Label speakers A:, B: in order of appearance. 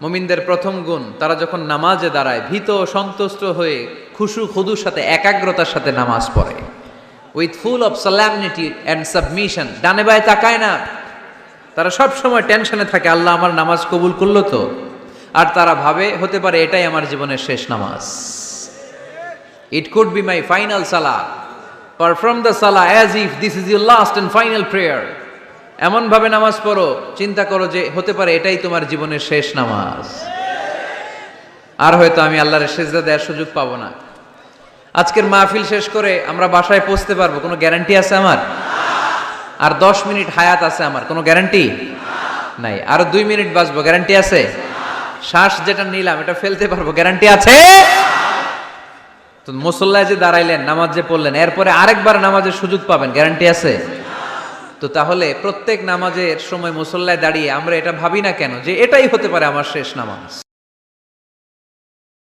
A: মুমিনদের প্রথম গুণ, তারা যখন নামাজে দাঁড়ায় ভীত সন্তুষ্ট হয়ে খুশু খুদুর সাথে একাগ্রতার সাথে নামাজ পড়ে, with full of সল্যামনিটি and submission. ডানে বায়ে তাকায় না, তারা সব সময় টেনশনে থাকে আল্লাহ আমার নামাজ কবুল করলো তো। আর তারা ভাবে হতে পারে এটাই আমার জীবনের শেষ নামাজ, it could be my final Salah, perform the Salah as if this is your last and final prayer. এমন ভাবে নামাজ পড়ো, চিন্তা করো যে হতে পারে এটাই তোমার জীবনের শেষ নামাজ, আর হয়তো আমি আল্লাহর সিজদা দেওয়ার সুযোগ পাবো না। আজকের মাহফিল শেষ করে আমরা বাসায় পৌঁছতে পারবো কোনো গ্যারান্টি আছে আমার? আর 10 মিনিট হায়াত আছে আমার, কোনো গ্যারান্টি নাই। আরো 2 মিনিট বাঁচবো, গ্যারান্টি আছে? শ্বাস যেটা নিলাম এটা ফেলতে পারবো, গ্যারান্টি আছে? তো মুসল্লায় যে দাঁড়াইলেন, নামাজ যে পড়লেন, এরপরে আরেকবার নামাজের সুযোগ পাবেন, গ্যারান্টি আছে? তো তাহলে প্রত্যেক নামাজের সময় মুসল্লায় দাঁড়িয়ে আমরা এটা ভাবি না কেন যে এটাই হতে পারে আমার শেষ নামাজ?